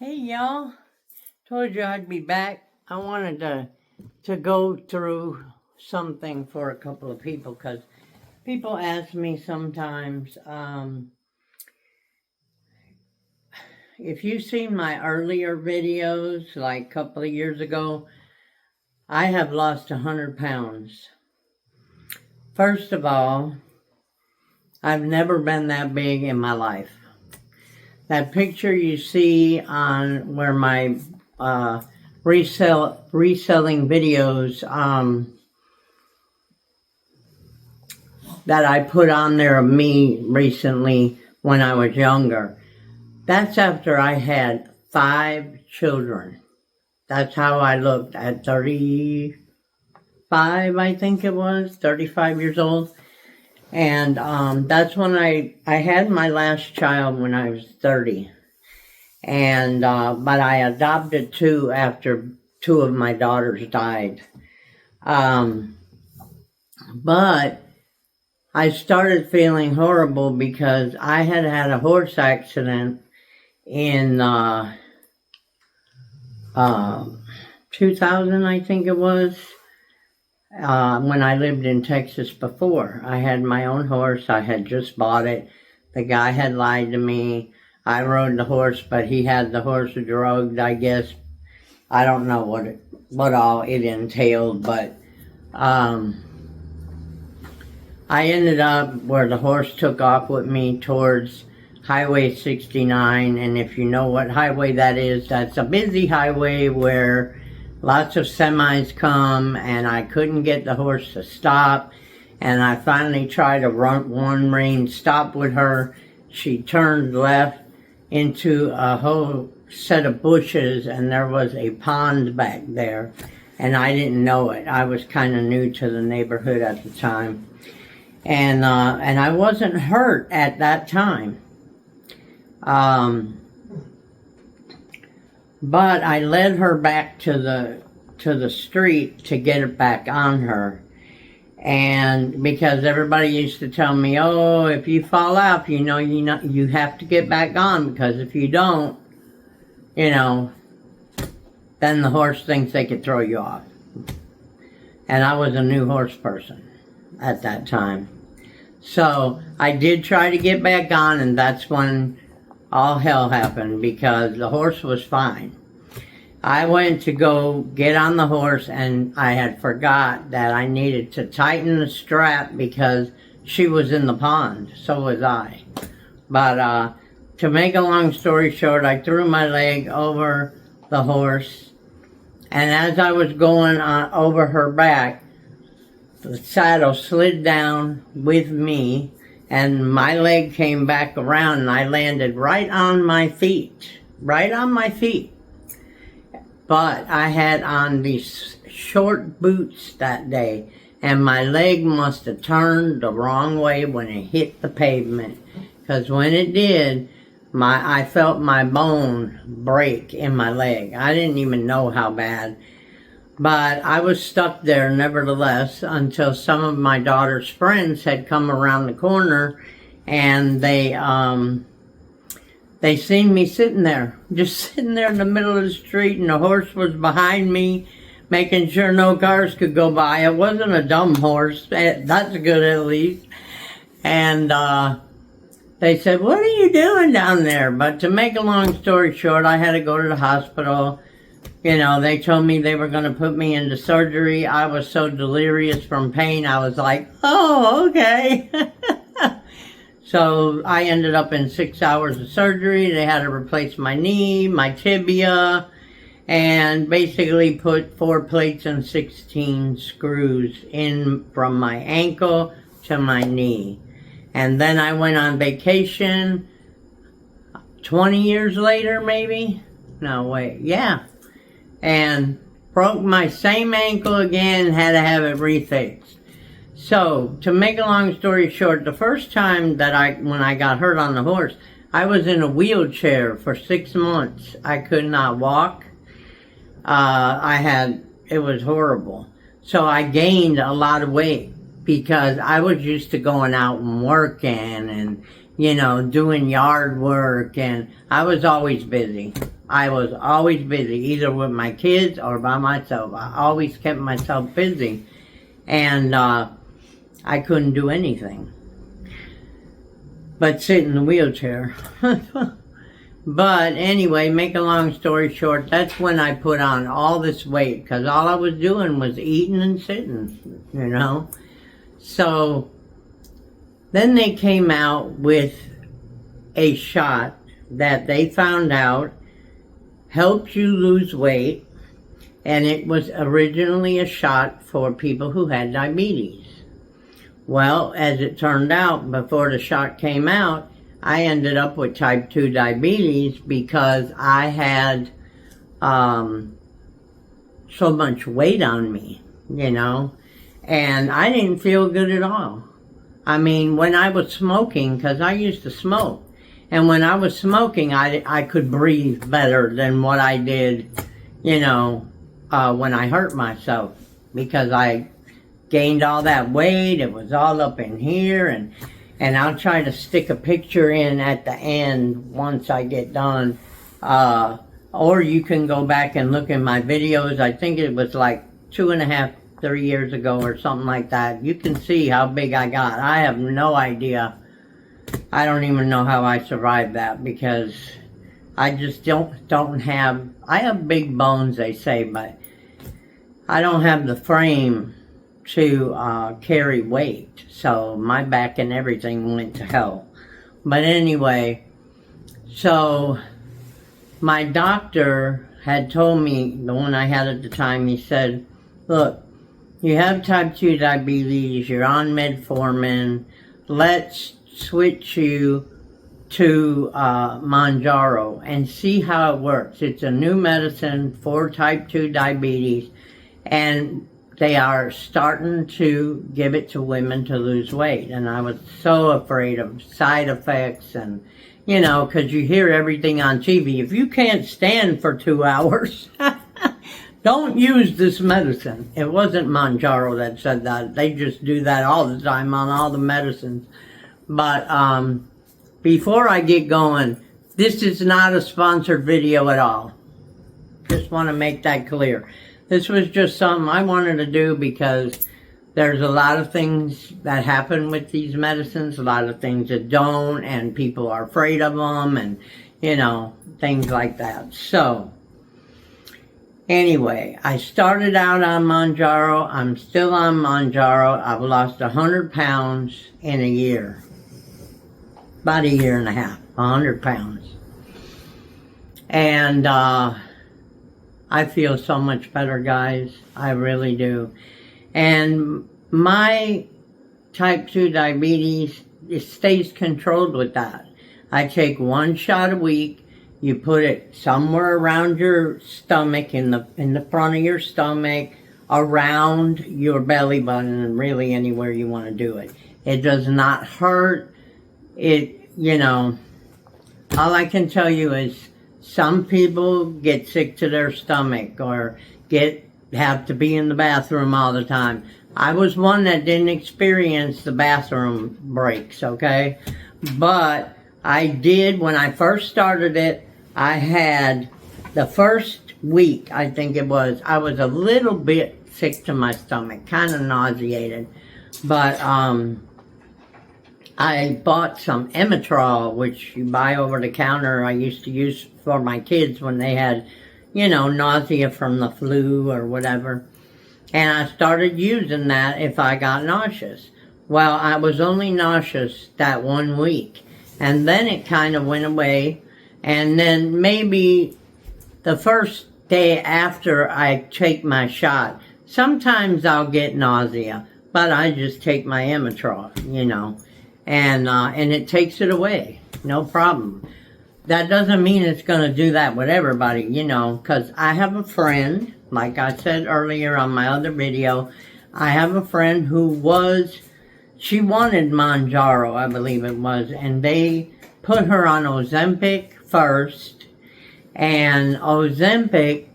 Hey y'all, told you I'd be back. I wanted to go through something for a couple of people because people ask me sometimes, if you've seen my earlier videos, like a couple of years ago, I have lost 100 pounds. First of all, I've never been that big in my life. That picture you see on where my reselling videos that I put on there of me recently when I was younger, that's after I had 5 children. That's how I looked at 35, I think it was, 35 years old. And that's when I had my last child when I was 30. And but I adopted 2 after 2 of my daughters died. But I started feeling horrible because I had had a horse accident in 2000, I think it was. When I lived in Texas before. I had my own horse. I had just bought it. The guy had lied to me. I rode the horse, but he had the horse drugged, I guess. I don't know what all it entailed, but I ended up where the horse took off with me towards Highway 69, and if you know what highway that is, that's a busy highway where lots of semis come, and I couldn't get the horse to stop. And I finally tried a one rein stop with her. She turned left into a whole set of bushes, and there was a pond back there. And I didn't know it. I was kind of new to the neighborhood at the time. And I wasn't hurt at that time. But I led her back to the street to get it back on her. And because everybody used to tell me, oh, if you fall off, you have to get back on, because if you don't, then the horse thinks they could throw you off. And I was a new horse person at that time. So I did try to get back on, and that's when all hell happened, because the horse was fine. I went to go get on the horse, and I had forgot that I needed to tighten the strap because she was in the pond. So was I. But to make a long story short, I threw my leg over the horse, and as I was going over her back, the saddle slid down with me, and my leg came back around, and I landed right on my feet. But I had on these short boots that day, and my leg must have turned the wrong way when it hit the pavement. Because when it did, I felt my bone break in my leg. I didn't even know how bad. But I was stuck there nevertheless until some of my daughter's friends had come around the corner, and they seen me sitting there, just sitting there in the middle of the street, and the horse was behind me, making sure no cars could go by. It wasn't a dumb horse. That's good at least. And they said, what are you doing down there? But to make a long story short, I had to go to the hospital. They told me they were going to put me into surgery. I was so delirious from pain, I was like, oh, okay. So I ended up in 6 hours of surgery. They had to replace my knee, my tibia, and basically put 4 plates and 16 screws in from my ankle to my knee. And then I went on vacation 20 years later, maybe? No, wait, yeah. And broke my same ankle again and had to have it refixed. So, to make a long story short, the first time when I got hurt on the horse, I was in a wheelchair for 6 months. I could not walk. It was horrible. So I gained a lot of weight because I was used to going out and working and, doing yard work, and I was always busy. I was always busy, either with my kids or by myself. I always kept myself busy, and I couldn't do anything but sit in the wheelchair. But anyway, make a long story short, that's when I put on all this weight, because all I was doing was eating and sitting, you know. So then they came out with a shot that they found out helped you lose weight, and it was originally a shot for people who had diabetes. Well, as it turned out, before the shot came out, I ended up with type 2 diabetes because I had so much weight on me, you know, and I didn't feel good at all. I mean, when I was smoking, because I used to smoke, and when I was smoking, I could breathe better than what I did, you know, when I hurt myself, because I gained all that weight. It was all up in here, and I'll try to stick a picture in at the end once I get done. Or you can go back and look in my videos. I think it was like 2.5, 3 years ago or something like that. You can see how big I got. I have no idea. I don't even know how I survived that, because I just don't have, I have big bones, they say, but I don't have the frame to carry weight, so my back and everything went to hell. But anyway, so my doctor had told me, the one I had at the time, he said, look, you have type 2 diabetes, you're on metformin, let's switch you to Mounjaro and see how it works. It's a new medicine for type 2 diabetes, and they are starting to give it to women to lose weight. And I was so afraid of side effects, and, you know, because you hear everything on TV. If you can't stand for 2 hours, don't use this medicine. It wasn't Mounjaro that said that. They just do that all the time on all the medicines. But before I get going, this is not a sponsored video at all. Just want to make that clear. This was just something I wanted to do because there's a lot of things that happen with these medicines, a lot of things that don't, and people are afraid of them, and, you know, things like that. So, anyway, I started out on Mounjaro. I'm still on Mounjaro. I've lost 100 pounds in a year. About a year and a half, 100 pounds. And, I feel so much better, guys. I really do. And my type 2 diabetes, it stays controlled with that. I take 1 shot a week. You put it somewhere around your stomach, in the front of your stomach, around your belly button, and really anywhere you want to do it. It does not hurt. It, you know, all I can tell you is, some people get sick to their stomach or have to be in the bathroom all the time. I was one that didn't experience the bathroom breaks, okay? But I did, when I first started it, I had the first week, I think it was, I was a little bit sick to my stomach, kind of nauseated. But I bought some Emmetrol, which you buy over the counter. I used to use for my kids when they had, you know, nausea from the flu or whatever. And I started using that if I got nauseous. Well, I was only nauseous that 1 week. And then it kind of went away. And then maybe the first day after I take my shot, sometimes I'll get nausea, but I just take my Emmetrol, you know. And it takes it away, no problem. That doesn't mean it's going to do that with everybody, you know, because I have a friend, like I said earlier on my other video, I have a friend who she wanted Mounjaro, I believe it was, and they put her on Ozempic first, and Ozempic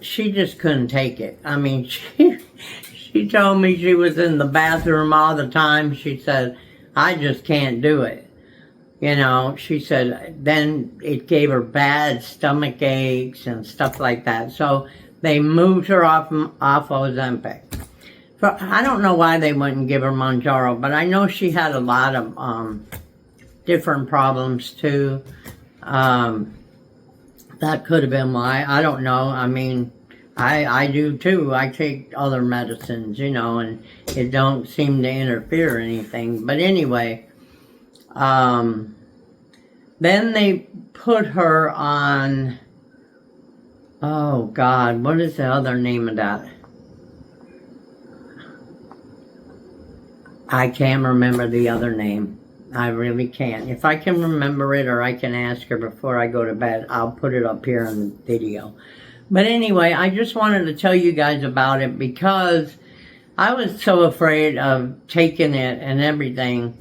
she just couldn't take it. I mean, she told me she was in the bathroom all the time. She said, I just can't do it. You know, she said then it gave her bad stomach aches and stuff like that. So they moved her off Ozempic. I don't know why they wouldn't give her Mounjaro, but I know she had a lot of different problems too. That could have been why. I don't know. I mean, I do too. I take other medicines, you know, and it don't seem to interfere or anything. But anyway, then they put her on, oh God, what is the other name of that? I can't remember the other name. I really can't. If I can remember it or I can ask her before I go to bed, I'll put it up here in the video. But anyway, I just wanted to tell you guys about it because I was so afraid of taking it and everything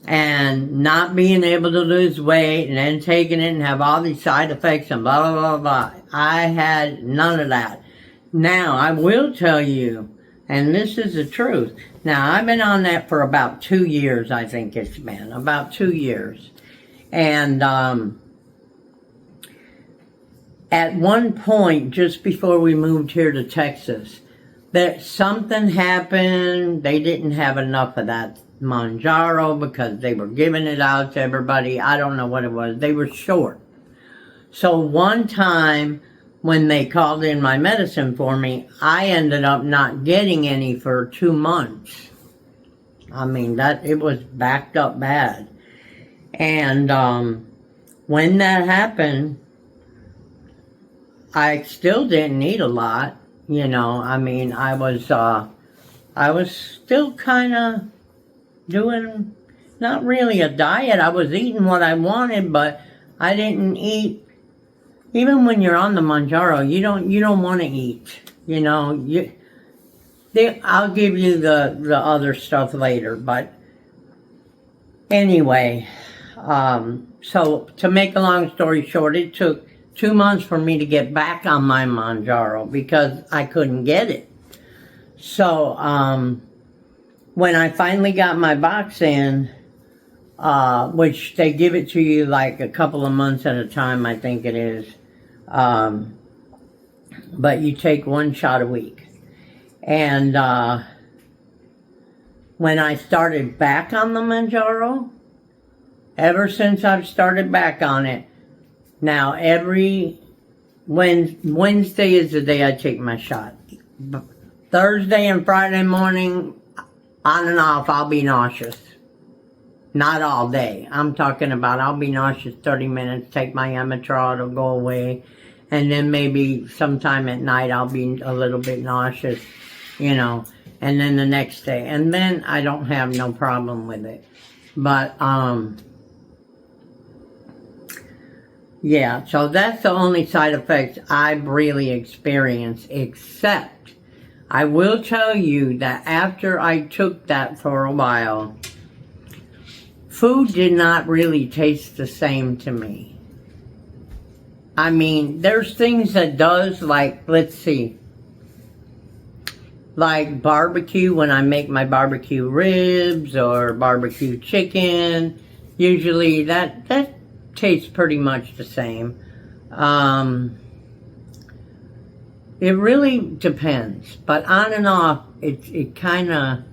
and not being able to lose weight and then taking it and have all these side effects and blah, blah, blah, blah. I had none of that. Now, I will tell you, and this is the truth. Now, I've been on that for about 2 years, I think it's been. About 2 years. And at one point, just before we moved here to Texas, that something happened. They didn't have enough of that Mounjaro because they were giving it out to everybody. I don't know what it was. They were short. So one time when they called in my medicine for me, I ended up not getting any for 2 months. I mean, it was backed up bad. And when that happened, I still didn't eat a lot, you know. I mean, I was still kind of doing, not really a diet. I was eating what I wanted, but I didn't eat. Even when you're on the Mounjaro, you don't want to eat. You know, I'll give you the other stuff later. But anyway, so to make a long story short, it took 2 months for me to get back on my Mounjaro because I couldn't get it. So when I finally got my box in, which they give it to you like a couple of months at a time, I think it is. But you take 1 shot a week. And when I started back on the Mounjaro, ever since I've started back on it, now every Wednesday is the day I take my shot. Thursday and Friday morning, on and off, I'll be nauseous. Not all day. I'm talking about I'll be nauseous 30 minutes, take my Mounjaro, it'll go away. And then maybe sometime at night I'll be a little bit nauseous, you know. And then the next day. And then I don't have no problem with it. But, yeah, so that's the only side effects I've really experienced, except I will tell you that after I took that for a while, food did not really taste the same to me. I mean, there's things that does, like, let's see, like barbecue, when I make my barbecue ribs or barbecue chicken, usually that tastes pretty much the same. It really depends, but on and off, it kind of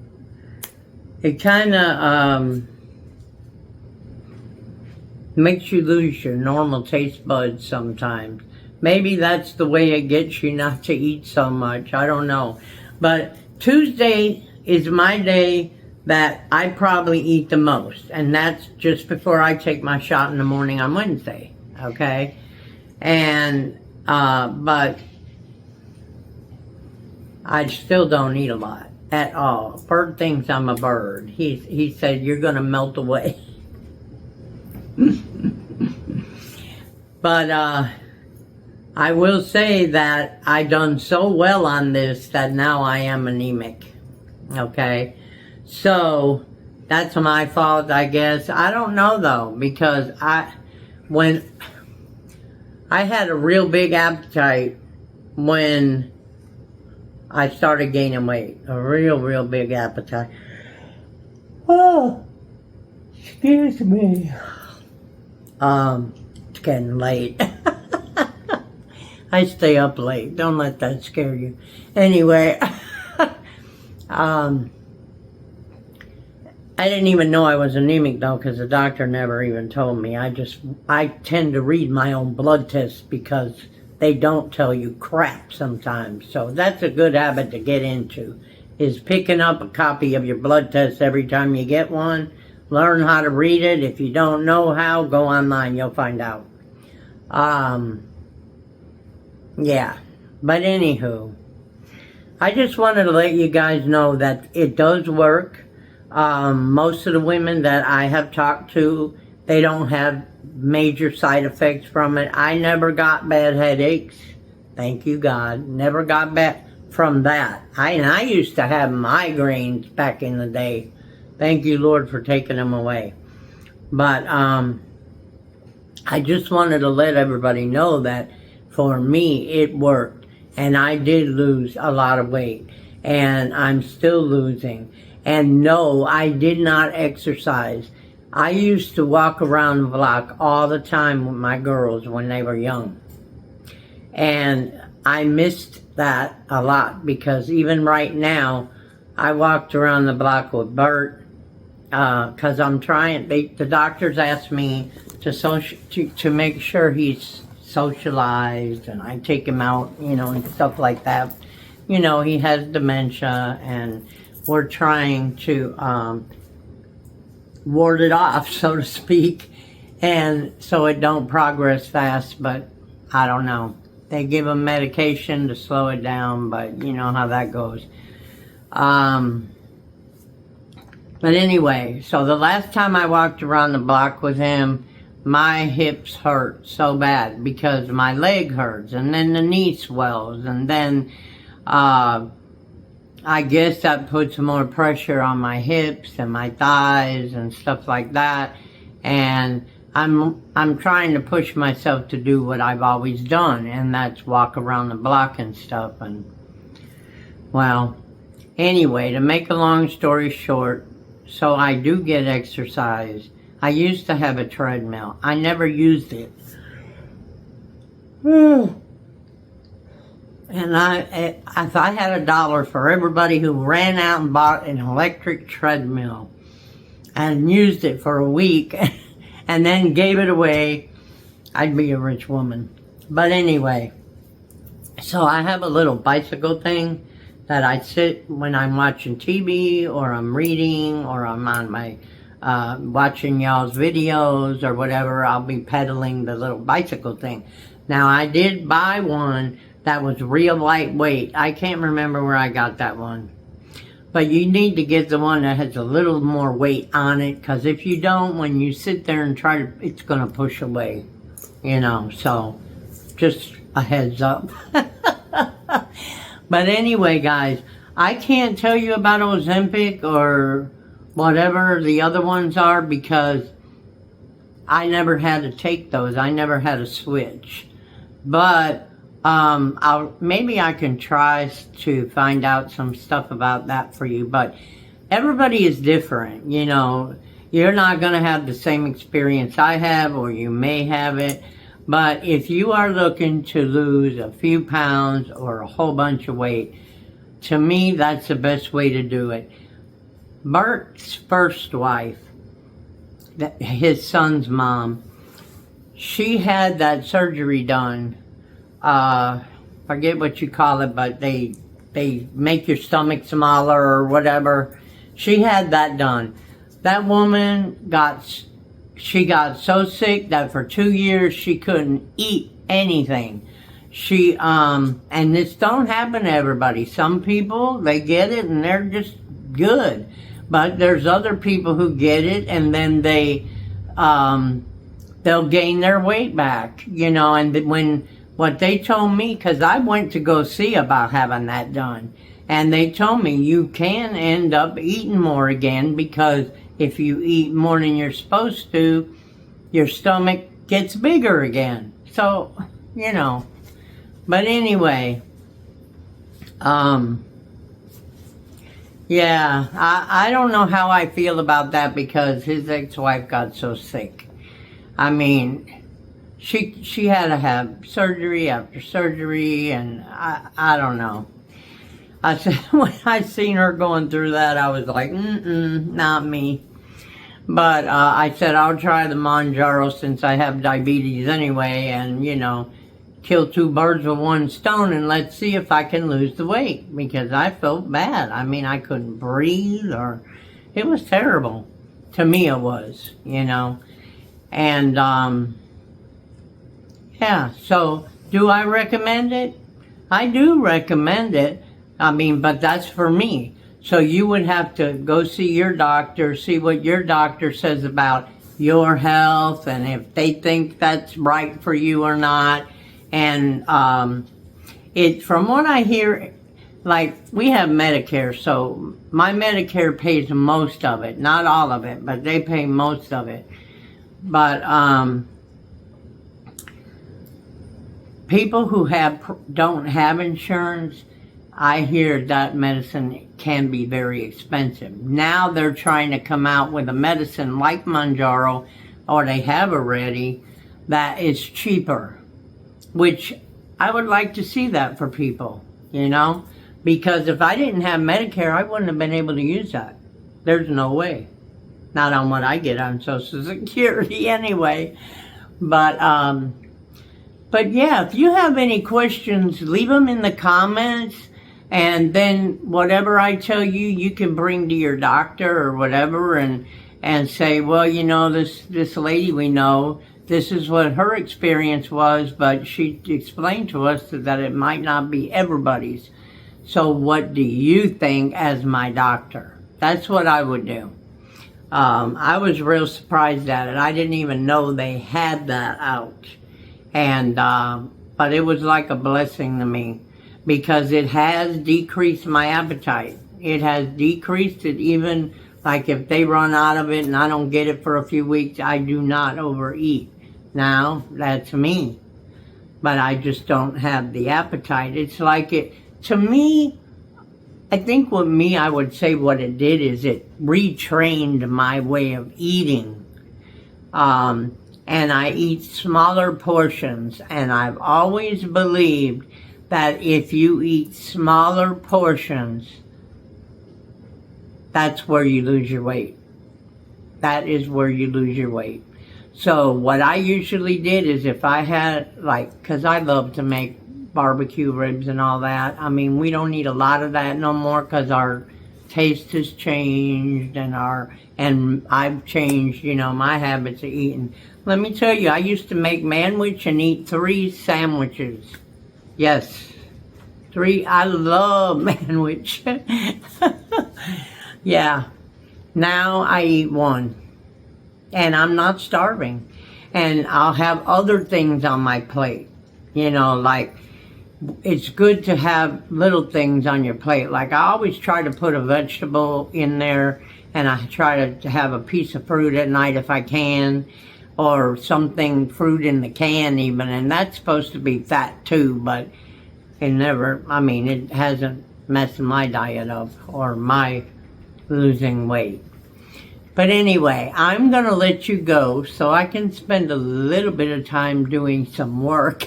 makes you lose your normal taste buds sometimes. Maybe that's the way it gets you not to eat so much. I don't know. But Tuesday is my day that I probably eat the most. And that's just before I take my shot in the morning on Wednesday. Okay? And, but I still don't eat a lot at all. Bird thinks I'm a bird. He said, you're going to melt away. But I will say that I done so well on this that now I am anemic. Okay? So that's my fault, I guess. I don't know though, because when I had a real big appetite when I started gaining weight. A real big appetite. Oh, excuse me. It's getting late. I stay up late. Don't let that scare you. Anyway, I didn't even know I was anemic though, because the doctor never even told me. I tend to read my own blood tests because they don't tell you crap sometimes. So that's a good habit to get into, is picking up a copy of your blood test every time you get one. Learn how to read it. If you don't know how, go online. You'll find out. Yeah. But anywho, I just wanted to let you guys know that it does work. Most of the women that I have talked to, they don't have major side effects from it. I never got bad headaches. Thank you, God. Never got bad from that. I used to have migraines back in the day. Thank you, Lord, for taking them away. But I just wanted to let everybody know that for me, it worked. And I did lose a lot of weight. And I'm still losing. And no, I did not exercise. I used to walk around the block all the time with my girls when they were young. And I missed that a lot, because even right now, I walked around the block with Bert, because I'm trying, the doctors asked me to make sure he's socialized, and I take him out, and stuff like that. He has dementia, and we're trying to ward it off, so to speak, and so it don't progress fast. But I don't know. They give him medication to slow it down, but you know how that goes. But anyway, so the last time I walked around the block with him, my hips hurt so bad because my leg hurts, and then the knee swells, and then I guess that puts more pressure on my hips and my thighs and stuff like that. And I'm trying to push myself to do what I've always done, and that's walk around the block and stuff. And well, anyway, to make a long story short, so I do get exercise. I used to have a treadmill. I never used it. And if I had $1 for everybody who ran out and bought an electric treadmill and used it for a week and then gave it away, I'd be a rich woman. But anyway, so I have a little bicycle thing that I sit when I'm watching TV, or I'm reading, or I'm on my watching y'all's videos or whatever. I'll be pedaling the little bicycle thing. Now, I did buy one that was real lightweight. I can't remember where I got that one. But you need to get the one that has a little more weight on it, because if you don't, when you sit there and try to, it's going to push away. So just a heads up. But anyway, guys, I can't tell you about Ozempic or whatever the other ones are, because I never had to take those. I never had to switch. But maybe I can try to find out some stuff about that for you. But everybody is different, You're not going to have the same experience I have, or you may have it. But if you are looking to lose a few pounds or a whole bunch of weight, to me, that's the best way to do it. Bert's first wife, his son's mom, she had that surgery done. Forget what you call it, but they make your stomach smaller or whatever. She had that done. That woman got so sick that for 2 years she couldn't eat anything. And this don't happen to everybody. Some people, they get it and they're just good. But there's other people who get it and then they'll gain their weight back, and what they told me, because I went to go see about having that done, and they told me you can end up eating more again, because if you eat more than you're supposed to, your stomach gets bigger again. So, But anyway, yeah, I don't know how I feel about that, because his ex-wife got so sick. I mean, she had to have surgery after surgery, and I don't know. I said, when I seen her going through that, I was like, not me. But I said, I'll try the Mounjaro since I have diabetes anyway, and, you know, kill two birds with one stone, and let's see if I can lose the weight, because I felt bad. I mean, I couldn't breathe, or it was terrible. To me, it was, you know. And, yeah, so do I recommend it? I do recommend it. I mean, but that's for me. So you would have to go see your doctor, see what your doctor says about your health, and if they think that's right for you or not. And from what I hear, like, we have Medicare, so my Medicare pays most of it, not all of it, but they pay most of it. But people who don't have insurance, I hear that medicine can be very expensive. Now they're trying to come out with a medicine like Mounjaro, or they have already, that is cheaper, which I would like to see that for people, you know, because if I didn't have Medicare, I wouldn't have been able to use that. There's no way. Not on what I get on Social Security anyway. But yeah, if you have any questions, leave them in the comments. And then whatever I tell you, you can bring to your doctor or whatever, and say, well, you know, this lady we know, this is what her experience was, but she explained to us that it might not be everybody's. So what do you think as my doctor? That's what I would do. I was real surprised at it. I didn't even know they had that out. And, but it was like a blessing to me, because it has decreased my appetite. It has decreased it, even like if they run out of it and I don't get it for a few weeks, I do not overeat. Now, that's me. But I just don't have the appetite. It's like to me, I think with me, I would say what it did is it retrained my way of eating. And I eat smaller portions, and I've always believed that if you eat smaller portions, that's where you lose your weight. That is where you lose your weight. So what I usually did is, if I had, like, because I love to make barbecue ribs and all that. I mean, we don't eat a lot of that no more because our taste has changed, and I've changed, you know, my habits of eating. Let me tell you, I used to make manwich and eat 3 sandwiches. Yes, 3. I love manwich. Yeah. Now I eat 1. And I'm not starving. And I'll have other things on my plate. You know, like, it's good to have little things on your plate. Like, I always try to put a vegetable in there, and I try to have a piece of fruit at night if I can, or something, fruit in the can even, and that's supposed to be fat too, but it never, I mean, it hasn't messed my diet up or my losing weight. But anyway, I'm going to let you go so I can spend a little bit of time doing some work.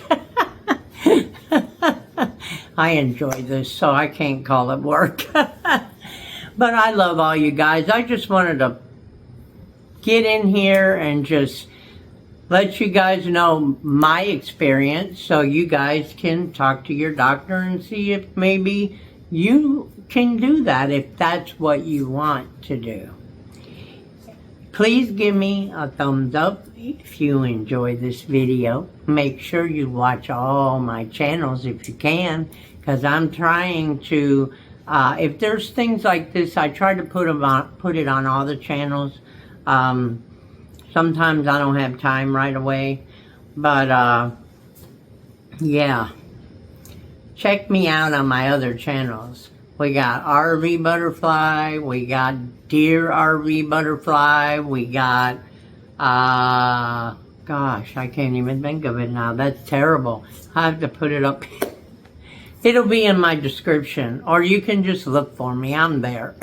I enjoy this, so I can't call it work. But I love all you guys. I just wanted to get in here and just let you guys know my experience, so you guys can talk to your doctor and see if maybe you can do that, if that's what you want to do. Please give me a thumbs up if you enjoy this video. Make sure you watch all my channels if you can, because I'm trying to, if there's things like this, I try to put it on all the channels. Sometimes I don't have time right away, but yeah, check me out on my other channels. We got RV Butterfly, we got Deer RV Butterfly, we got, gosh, I can't even think of it now. That's terrible. I have to put it up. It'll be in my description, or you can just look for me. I'm there.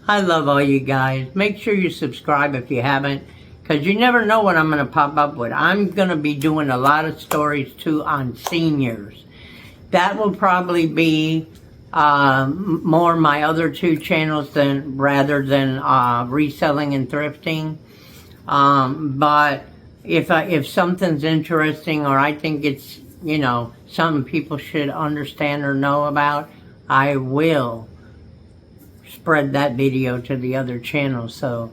I love all you guys. Make sure you subscribe if you haven't, because you never know what I'm going to pop up with. I'm going to be doing a lot of stories too on seniors. That will probably be more my other two channels rather than reselling and thrifting. But if something's interesting, or I think it's, you know, something people should understand or know about, I will spread that video to the other channels. So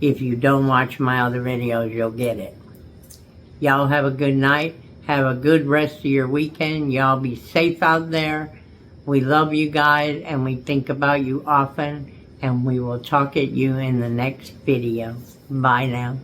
if you don't watch my other videos, you'll get it. Y'all have a good night. Have a good rest of your weekend. Y'all be safe out there. We love you guys, and we think about you often. And we will talk at you in the next video. Bye now.